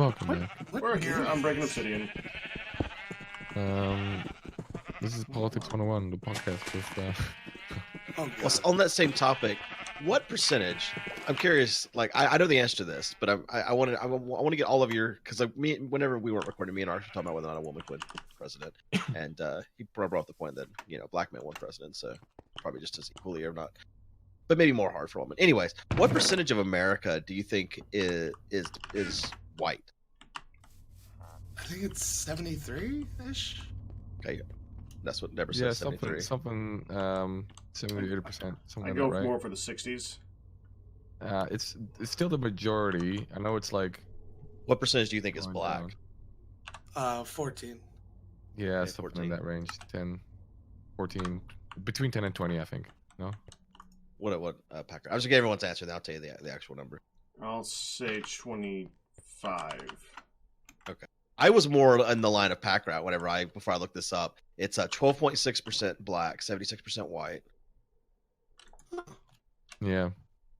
Welcome back. We're here. I'm breaking obsidian. This is Politics 101, the podcast with. Oh, God. Well, on that same topic, what percentage? I'm curious. Like, I know the answer to this, but I want to get all of your, because whenever we weren't recording, me and Arch were talking about whether or not a woman could win president, and he brought up the point that black men won president, so probably just as equally or not, but maybe more hard for women. Anyways, what percentage of America do you think is white? I think it's 73-ish. Okay, that's what Deborah says. Yeah, something 70-80%. I go more for the 60s. It's still the majority. I know it's like. What percentage do you think is black? 14. Yeah, Okay, something 14. in that range. 10, 14, between 10 and 20, I think. No. What Packer? I was gonna get everyone's answer, then I'll tell you the actual number. I'll say 25. Okay. I was more in the line of Packer out before I looked this up. It's 12.6% black, 76% white. Yeah.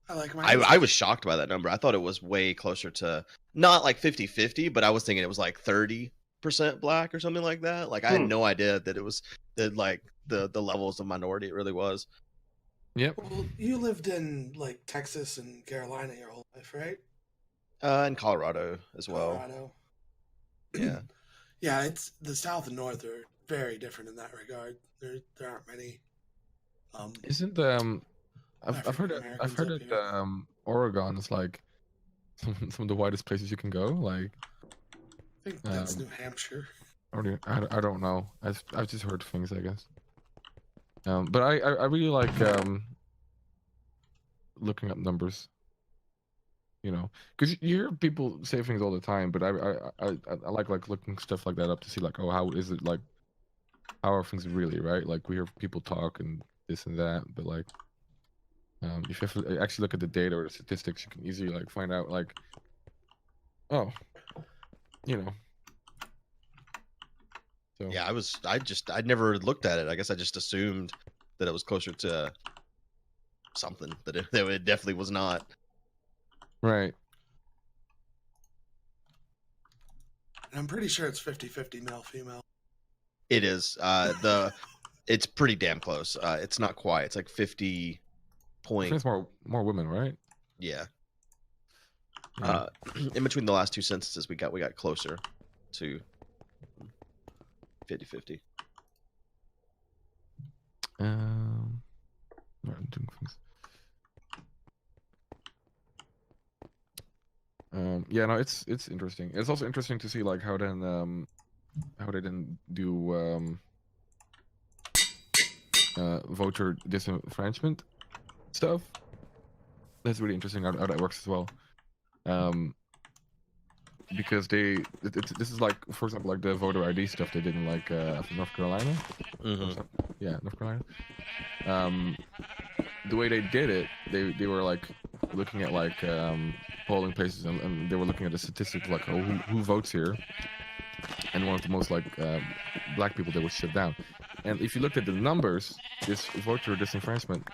I like my. I was shocked by that number. I thought it was way closer to not like 50-50, but I was thinking it was like 30% black or something like that. Like I had no idea that it was the levels of minority it really was. Yep. Well, you lived in like Texas and Carolina your whole life, right? And Colorado as well. Colorado. Yeah. Yeah, it's the South and North are very different in that regard. There aren't many. Isn't I've heard African-Americans that up Oregon is like some of the widest places you can go. Like I think that's New Hampshire. I don't know. I've just heard things, I guess. But I really like looking up numbers. Because you hear people say things all the time, but I like looking stuff like that up to see like, oh, how is it, like, how are things really, right? Like we hear people talk and this and that, but like if you have to actually look at the data or the statistics, you can easily like find out like, oh, So Yeah, I never looked at it. I guess I just assumed that it was closer to something that it definitely was not. right. And I'm pretty sure it's 50-50 male-female. It is. It's pretty damn close. It's not quite. It's like 50 I point. think it's more women, right? Yeah. Yeah. In between the last two censuses, we got closer to 50-50. Right, I'm doing things. Yeah, no, it's interesting. It's also interesting to see like how they then do voter disenfranchisement stuff. That's really interesting how that works as well. Because this is like, for example, like the voter ID stuff they did in like North Carolina. Yeah, North Carolina. The way they did it, they were like looking at like polling places and they were looking at the statistics like, oh, who votes here, and one of the most like black people they would shut down. And if you looked at the numbers, this voter disenfranchisement,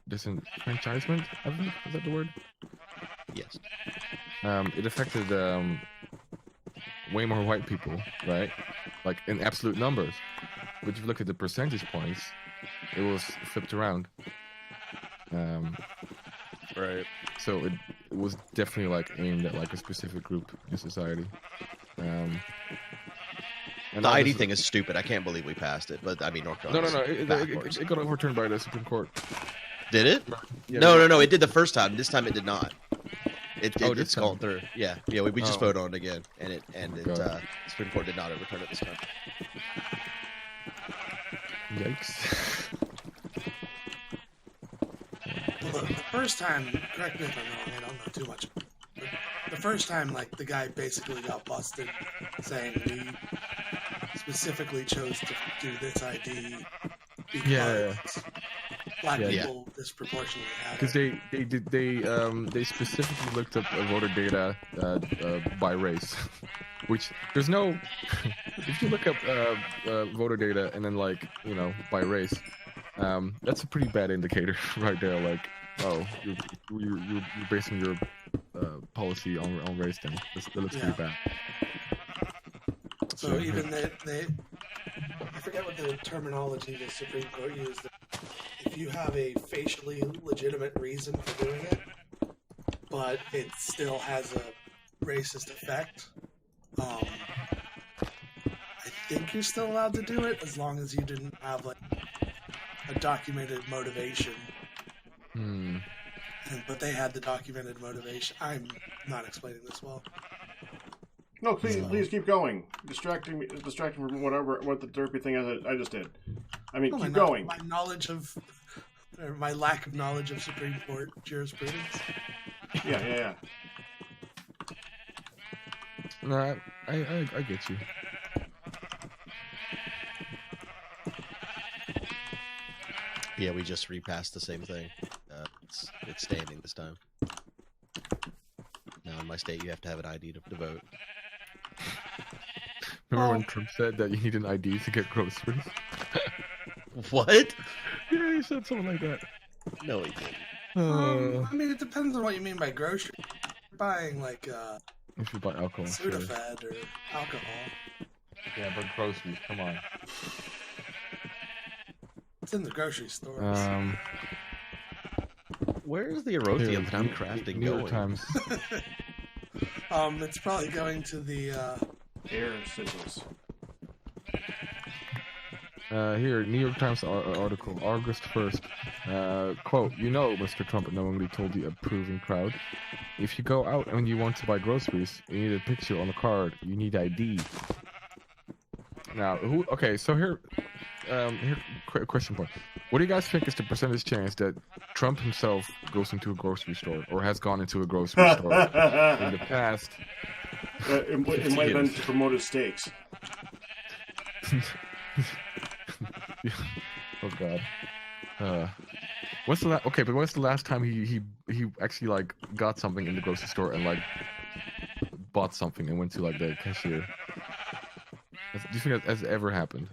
disenfranchisement, I think, is that the word? Yes. It affected way more white people, right? Like in absolute numbers. But if you look at the percentage points, it was flipped around. Right. So it was definitely like aimed at like a specific group in society. And The ID thing is stupid. I can't believe we passed it. But I mean, North Carolina. No. It got overturned by the Supreme Court. Did it? Yeah, No. It did the first time. This time it did not. this It's gone time? through. Yeah. We just Oh. voted on it again, and God. Supreme Court did not overturn it this time. Yikes. Well, the first time, correct me if I'm wrong, I don't know too much. But the first time, like, the guy basically got busted saying we specifically chose to do this ID because Yeah. black Yeah. people disproportionately had Because it. they specifically looked up voter data by race, which there's no. If you look up voter data and then like by race, that's a pretty bad indicator right there. Like, oh, you're basing your policy on race thing. That looks pretty bad. So even they I forget what the terminology the Supreme Court used. If you have a facially legitimate reason for doing it, but it still has a racist effect, I think you're still allowed to do it as long as you didn't have like a documented motivation. But they had the documented motivation. I'm not explaining this well. No, please keep going. Distracting from what the derpy thing is I just did. I mean, keep going. My knowledge of, or my lack of knowledge of Supreme Court jurisprudence. Yeah. No, I get you. Yeah, we just repassed the same thing. It's standing this time. Now in my state, you have to have an ID to vote. Remember when Trump said that you need an ID to get groceries? What? Yeah, he said something like that. No, he didn't. I mean, it depends on what you mean by grocery. You're buying like if you buy alcohol, Sudafed or alcohol. Yeah, but groceries, come on. It's in the grocery store. Where is the Erothium that I'm crafting New York going? Times. It's probably going to the Air signals. Here, New York Times article, August 1st. Quote, Mr. Trump knowingly told the approving crowd, if you go out and you want to buy groceries, you need a picture on the card. You need ID. Now, so here, question point. What do you guys think is the percentage chance that Trump himself goes into a grocery store or has gone into a grocery store in the past? It might have been to promote his steaks. Oh God. What's the last time he actually like got something in the grocery store and like bought something and went to like the cashier? Do you think that has ever happened?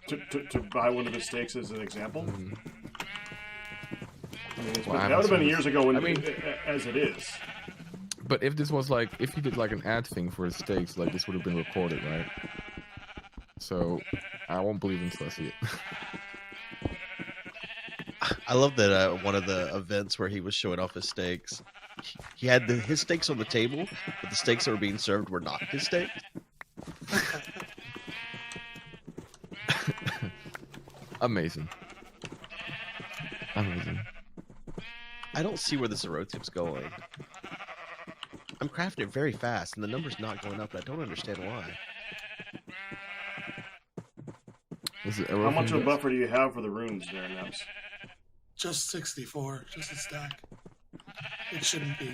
To buy one of his steaks as an example? I mean, Well, that would have been years ago as it is. But if this was like, if he did like an ad thing for his steaks, like this would have been recorded, right? So I won't believe until I see it. I love that one of the events where he was showing off his steaks, he had his steaks on the table, but the steaks that were being served were not his steaks. Amazing. I don't see where this Erothium's going. I'm crafting it very fast, and the number's not going up, and I don't understand why. How much of a buffer do you have for the runes there, Neps? Just 64, just a stack. It shouldn't be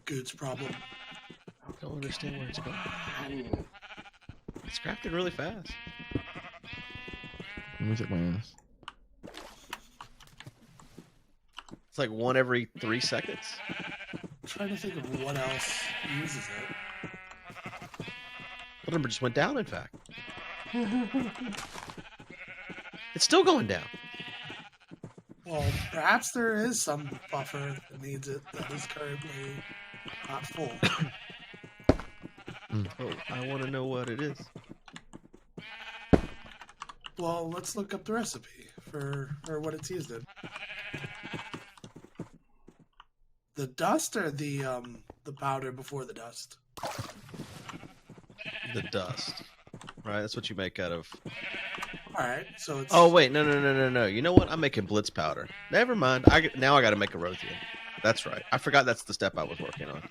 Good's problem. I don't understand where it's going. It's crafted really fast. Let me check my ass. It's like one every 3 seconds. I'm trying to think of what else uses it. The number just went down, in fact. It's still going down. Well, perhaps there is some buffer that needs it that is currently not full. Oh, I want to know what it is. Well, let's look up the recipe for what it's used in. The dust or the powder before the dust? The dust. Right, that's what you make out of... Alright, so it's... Oh, wait, no. You know what? I'm making blitz powder. Never mind. Now I gotta make a Erothium. That's right. I forgot that's the step I was working on.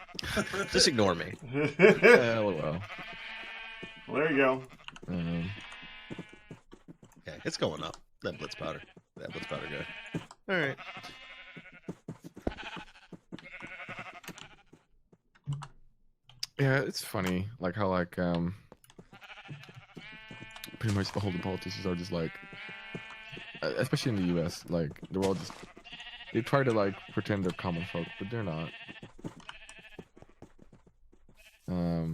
Just ignore me. Well. Well, there you go. Okay, it's going up. That blitz powder go. Alright. Yeah, it's funny, like how like pretty much all the politicians are just like, especially in the U.S., like they're all just they try to like pretend they're common folk, but they're not. I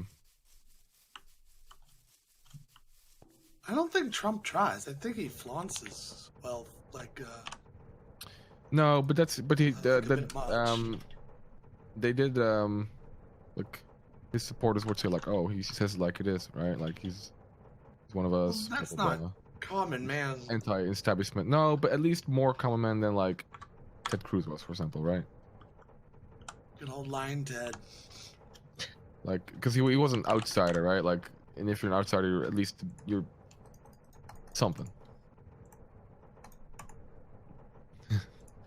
don't think Trump tries. I think he flaunts his wealth, like. No, but he a bit much. they did like his supporters would say like, oh, he says it like it is, right? Like he's one of us. Well, that's blah, blah, not blah. common, man. Anti-establishment. No, but at least more common man than like Ted Cruz was, for example, right? Good old line, Ted. Like, because he was an outsider, right? Like, and if you're an outsider, at least you're something.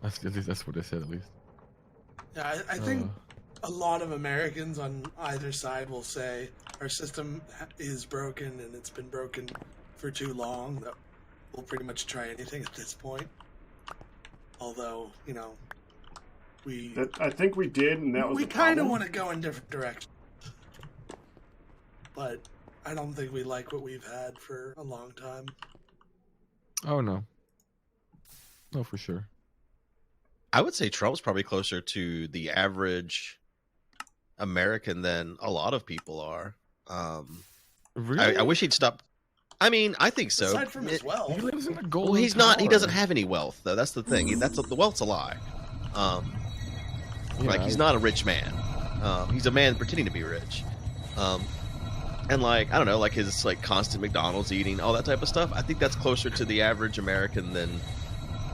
At least that's what they said, at least. Yeah, I think a lot of Americans on either side will say our system is broken and it's been broken for too long that we'll pretty much try anything at this point. Although, you know, I think we did, and that was we the kind of problem. want to go in different directions. But I don't think we like what we've had for a long time. Oh no. No, for sure. I would say Trump's probably closer to the average American than a lot of people are. Really? I wish he'd stop. I mean, I think so. Aside from his He wealth, lives in a Well, golden he's not. He tower. doesn't have any wealth, though. That's the thing. The wealth's a lie. Like he's not a rich man. He's a man pretending to be rich. And like I don't know, like his like constant McDonald's eating, all that type of stuff. I think that's closer to the average American than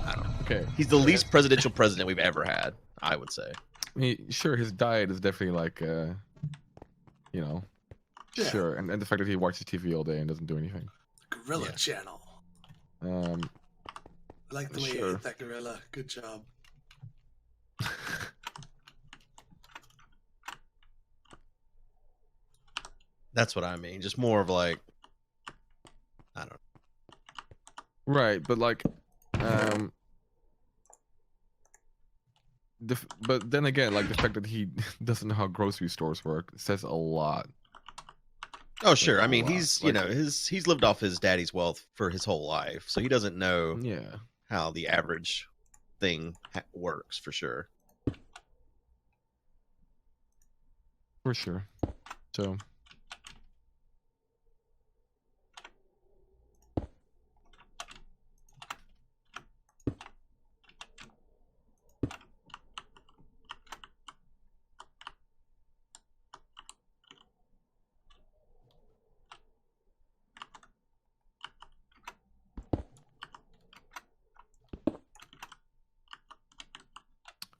I don't know. Okay. He's the least presidential president we've ever had, I would say. I mean, sure, his diet is definitely like, you know, Yeah. sure, and the fact that he watches TV all day and doesn't do anything. Gorilla Yeah. Channel. Um, I like the way you Sure. ate that gorilla. Good job. That's what I mean. Just more of like, I don't know. right, but like, but then again, like the fact that he doesn't know how grocery stores work says a lot. Oh sure. I a mean, lot. he's Like- he's lived off his daddy's wealth for his whole life, so he doesn't know Yeah. how the average thing works for sure. For sure. So,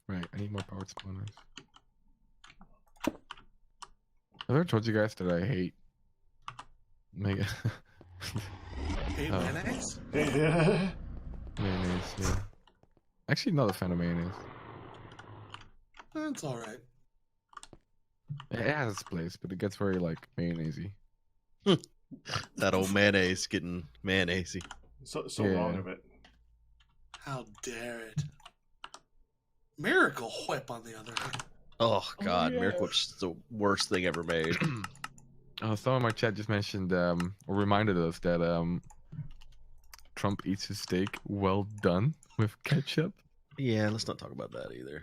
right, I need more powered spawners. Have I ever told you guys that I hate Mega Hate Oh. mayonnaise? mayonnaise? Yeah. Actually, not a fan of mayonnaise. That's alright. It has its place, but it gets very like mayonnaisey. That old mayonnaise getting mayonnaisey. So Yeah. wrong of it. How dare it? Miracle Whip, on the other hand. Oh God, yeah. Miracle Whip's the worst thing ever made. Someone in my chat just mentioned or reminded us that Trump eats his steak well done with ketchup. Yeah, let's not talk about that either.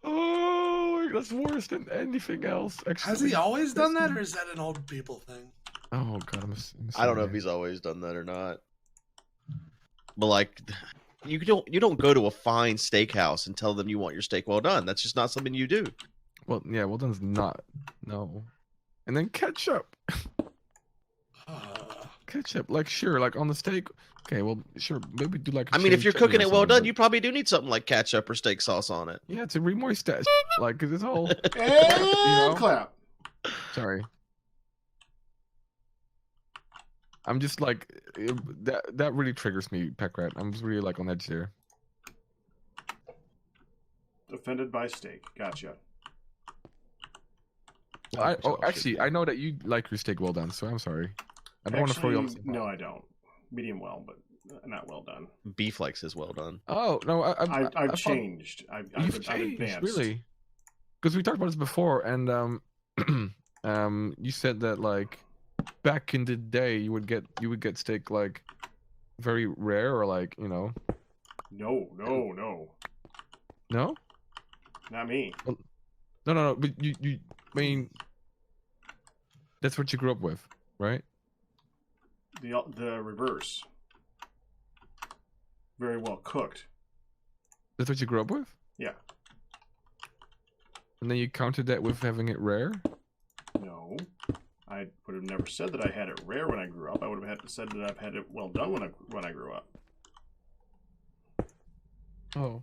Oh, that's worse than anything else. Actually, Has he always done that, or is that an old people thing? Oh God, I'm I don't know if he's always done that or not. But like, you don't go to a fine steakhouse and tell them you want your steak well done. That's just not something you do. Well, yeah, well done's not. No, and then ketchup. Ketchup, like sure, like on the steak. Okay, well sure, maybe do like. I mean, if you're chili cooking or it well something, done, but- you probably do need something like ketchup or steak sauce on it. Yeah, to remoist that. Like, cause it's all. And know? clap. Sorry. I'm just like that really triggers me, Peckrat. I'm just really like on edge there. Offended by steak. Gotcha. Actually, I know that you like your steak well done, so I'm sorry. I don't want to throw you on the Actually, spot. no, I don't. Medium well, but not well done. Beef likes is well done. Oh no, I've thought- changed. I've You've changed, advanced. really? Because we talked about this before, and you said that like back in the day you would get steak like very rare or like No, no. not me. No. But you, I mean, that's what you grew up with, right? The reverse. Very well cooked. That's what you grew up with. Yeah. And then you counted that with having it rare? No. I would have never said that I had it rare when I grew up. I would have said that I've had it well done when I grew up. Oh.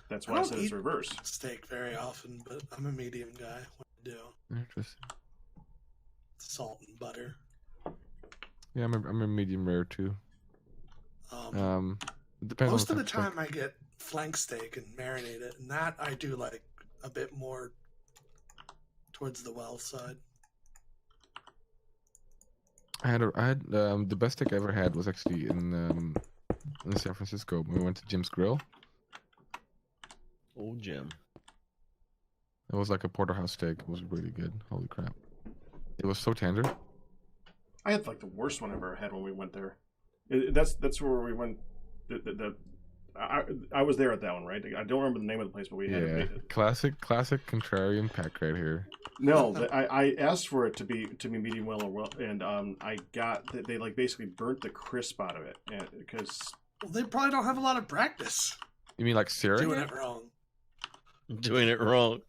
That's why I said it's reverse. Steak very often, but I'm a medium guy. What do I do? Interesting. Salt and butter. Yeah, I'm a medium rare too. It depends Most on of the time I get flank steak and marinate it, and that I do like a bit more towards the well side. I had the best steak I ever had was actually in San Francisco when we went to Jim's Grill. Oh, Jim. It was like a porterhouse steak. It was really good. Holy crap! It was so tender. I had like the worst one I ever had when we went there. That's where we went. I was there at that one, right? I don't remember the name of the place, but we had it. Classic contrarian pack right here. No, I asked for it to be medium well or well, and I got they like basically burnt the crisp out of it, because they probably don't have a lot of practice. You mean like searing doing it wrong? Doing it wrong.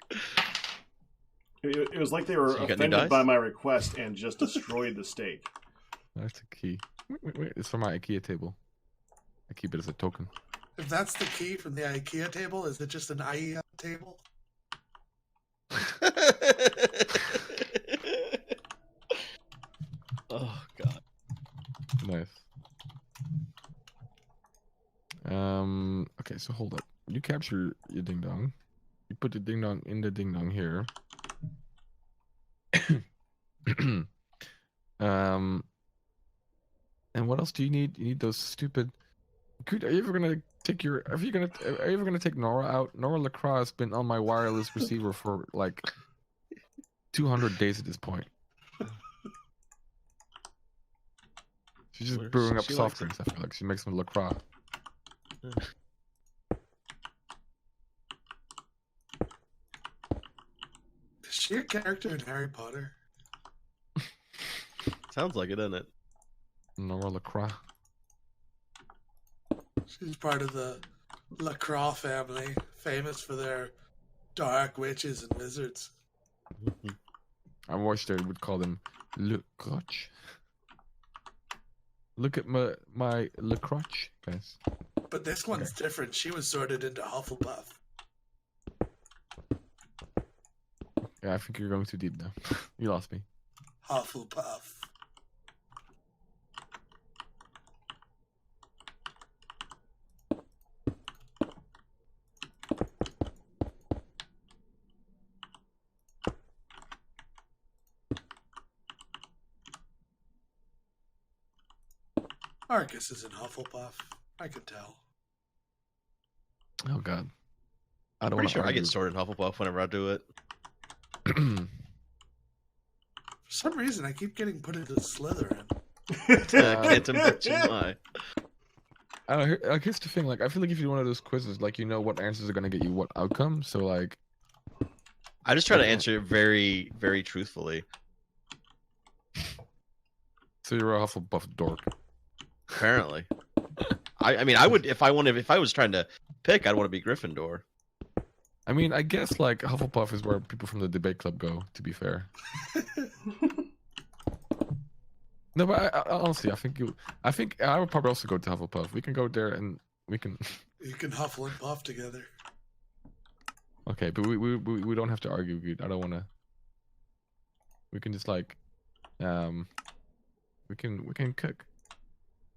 It was like they were offended by my request and just destroyed the steak. That's the key. Wait, it's from my IKEA table. I keep it as a token. If that's the key from the IKEA table, is it just an IEA table? Oh God. Nice. Okay, so hold up. You capture your ding dong. You put the ding dong in the ding dong here. And what else do you need? You need those stupid. Are you ever gonna take Are you ever gonna take Nora out? Nora LaCroix has been on my wireless receiver for like 200 days at this point. She's just brewing up soft drinks. I feel like she makes some LaCroix. Is she a character in Harry Potter? Sounds like it, doesn't it? Nora LaCroix. She's part of the LaCroix family, famous for their dark witches and wizards. I wish they would call them Le Crotch. Look at my Le Crotch, guys. But this one's different. She was sorted into Hufflepuff. Yeah, I think you're going too deep now. You lost me. Hufflepuff. Arcus is in Hufflepuff. I can tell. Oh God. I'm pretty sure I get sorted in Hufflepuff whenever I do it. For some reason, I keep getting put into Slytherin. I can't imagine why. I don't know. Here's the thing. Like, I feel like if you do one of those quizzes, like, you know what answers are gonna get you what outcome. So, like, I just try to answer it very, very truthfully. So you're a Hufflepuff dork. Apparently. I mean, I would if I was trying to pick, I'd want to be Gryffindor. I mean, I guess like Hufflepuff is where people from the debate club go. To be fair. No, but honestly, I think I would probably also go to Hufflepuff. We can go there and we can. You can huffle and puff together. Okay, but we don't have to argue. I don't want to. We can just like, we can cook.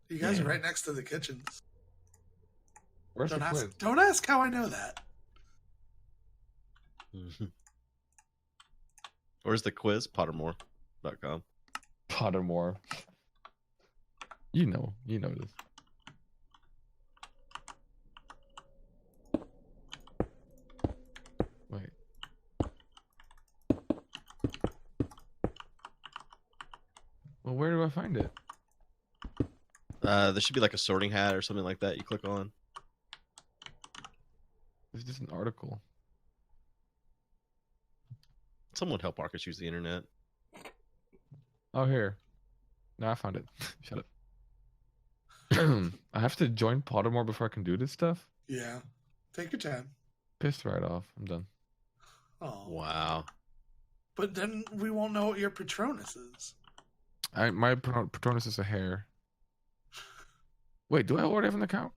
You guys are right next to the kitchens. Where's the quiz? Don't ask how I know that. Where's the quiz? Pottermore.com. Pottermore. You know this. Wait. Well, where do I find it? There should be like a sorting hat or something like that you click on. It's just an article. Someone help Marcus use the internet. Oh, here. No, I found it. Shut up. I have to join Pottermore before I can do this stuff? Yeah. Take your time. Pissed right off. I'm done. Oh, Wow. but then we won't know what your Patronus is. My Patronus is a hare. Wait, do I already have an account?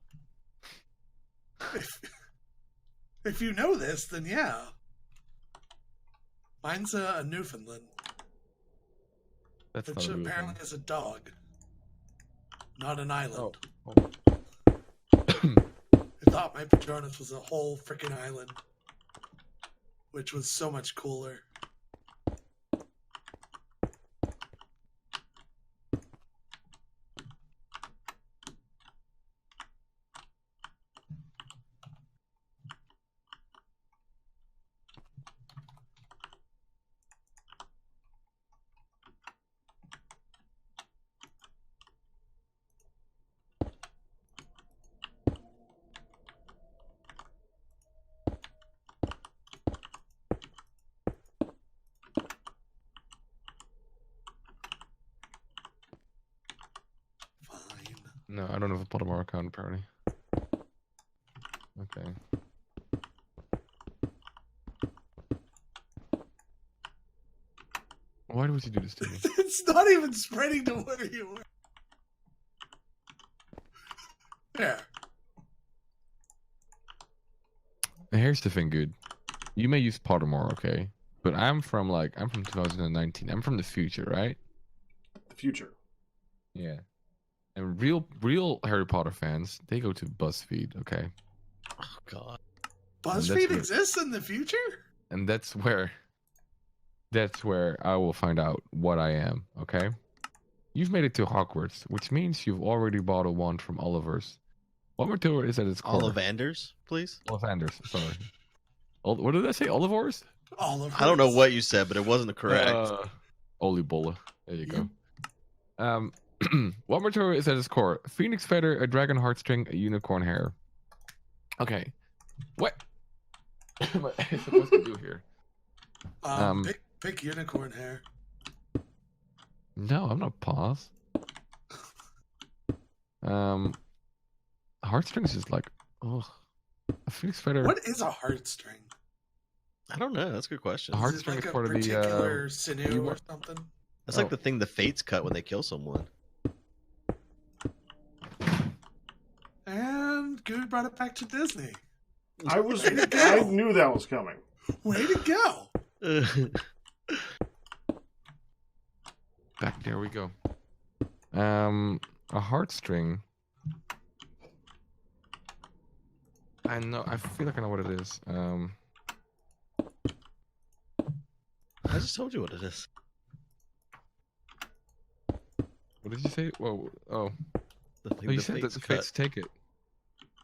If you know this, then yeah. Mine's a Newfoundland, That's which not a real apparently thing. is a dog, not an island. Oh. I thought my Patronus was a whole freaking island, which was so much cooler. Fine. No, I don't have a Pottermore account apparently. Okay. Why would you do this to me? It's not even spreading to where you were. There. And here's the thing, good. You may use Pottermore, okay? But I'm from 2019. I'm from the future, right? The future. Yeah. And real Harry Potter fans, they go to BuzzFeed, okay? Oh God. BuzzFeed where- exists in the future? And that's where I will find out what I am, okay? You've made it to Hogwarts, which means you've already bought a wand from Oliver's. What material is at its core? Ollivanders, please. Ollivanders, sorry. What did I say? Olivors? Oliver. I don't know what you said, but it wasn't correct. Olibola. There you go. What material is at its core? Phoenix feather, a dragon heartstring, a unicorn hair. Okay. What am I supposed to do here? Pick unicorn hair. No, I'm not pause. Heartstrings is like, ugh. A phoenix feather. What is a heartstring? I don't know. That's a good question. A Is heartstring it like is a part of the. particular sinew you or want- something? That's like the thing the Fates cut when they kill someone. And Good brought it back to Disney. I knew that was coming. Way to go! Back there we go. A heartstring. I know. I feel like I know what it is. I just told you what it is. What did you say? Whoa. Oh. The thing No, you the said that Fates the cut. fates take it.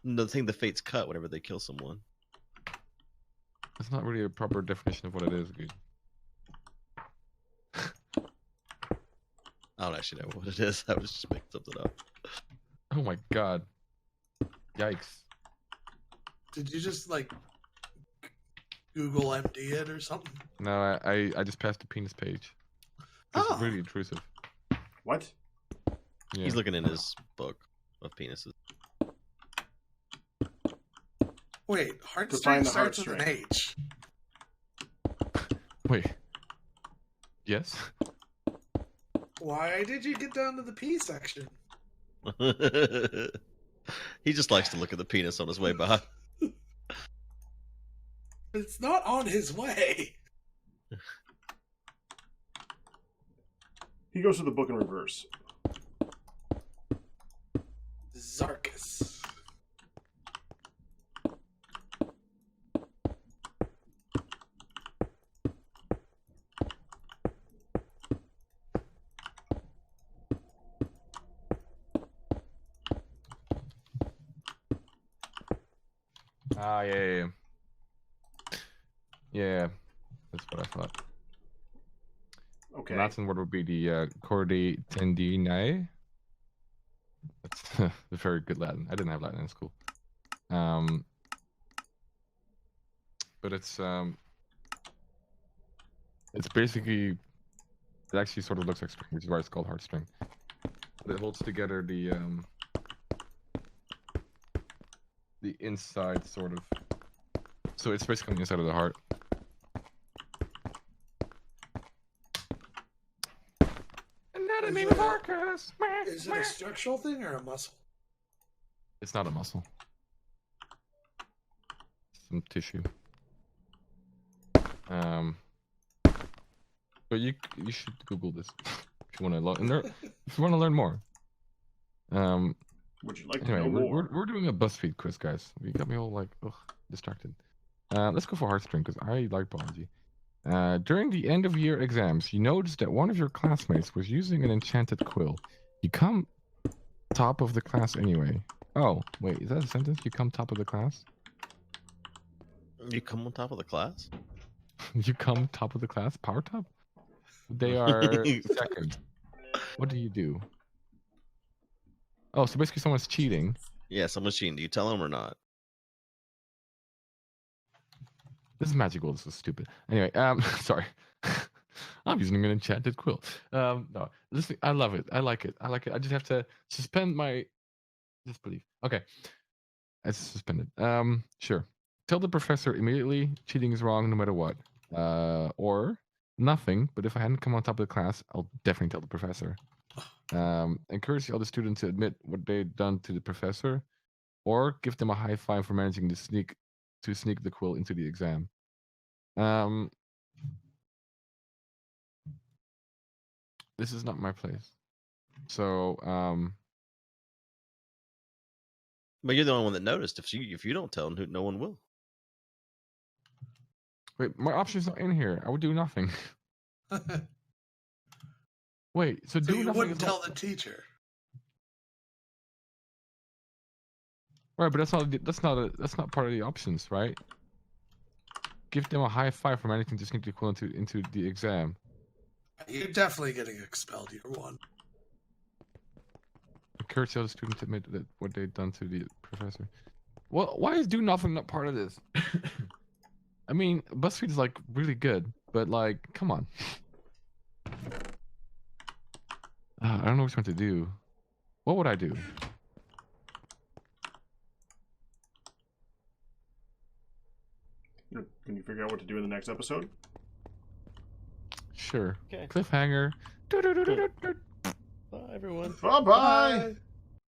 No, the thing the Fates cut whenever they kill someone. That's not really a proper definition of what it is, dude. I don't actually know what it is. I was just making something up. Oh my god. Yikes. Did you just like Google MD it or something? No, I just passed the penis page. It's Oh. really intrusive. What? Yeah. He's looking in his book of penises. Wait, Define heartstring the starts with an heartstring. H. Wait. Yes? Why did you get down to the P section? He just likes to look at the penis on his way by. It's not on his way. He goes to the book in reverse. Zarkus. Ah, yeah. Yeah, that's what I thought. Okay. The Latin word would be the cordi tendinae. That's a very good Latin. I didn't have Latin in school. But it's basically, it actually sort of looks like string, which is why it's called heartstring. But it holds together the inside sort of. So it's basically on the inside of the heart. Marcus. Is it a structural thing or a muscle? It's not a muscle. Some tissue. But you should Google this if you want to learn more. Would you like Anyway, to know more? we're doing a BuzzFeed quiz, guys. You got me all like distracted. Let's go for heartstring because I like biology. During the end of year exams, you noticed that one of your classmates was using an enchanted quill. You come top of the class anyway. Oh, wait, is that a sentence? You come top of the class? You come on top of the class? You come top of the class? Power top? They are second. What do you do? Oh, so basically someone's cheating. Yeah, someone's cheating. Do you tell them or not? This is magical. This is stupid. Anyway, sorry. I'm using an enchanted quill. No, listen, I love it. I like it. I like it. I just have to suspend my disbelief. Okay, it's suspended. Sure. Tell the professor immediately. Cheating is wrong, no matter what. Or nothing. But if I hadn't come on top of the class, I'll definitely tell the professor. Encourage the other students to admit what they've done to the professor, or give them a high five for managing to sneak the quill into the exam. This is not my place. So, But you're the only one that noticed. If you don't tell, no one will. wait, my option's not in here. I would do nothing. Wait, so So do you nothing. wouldn't tell the teacher. Right, but that's not part of the options, right? Give them a high five for managing to sneak the quill into the exam. You're definitely getting expelled. You're one. Encourage the other student to admit that what they've done to the professor. Well, why is do nothing not part of this? I mean, BuzzFeed is like really good, but like, come on. I don't know which one to do. What would I do? Can you figure out what to do in the next episode? Sure. Okay. Cliffhanger. Bye, everyone. Bye-bye!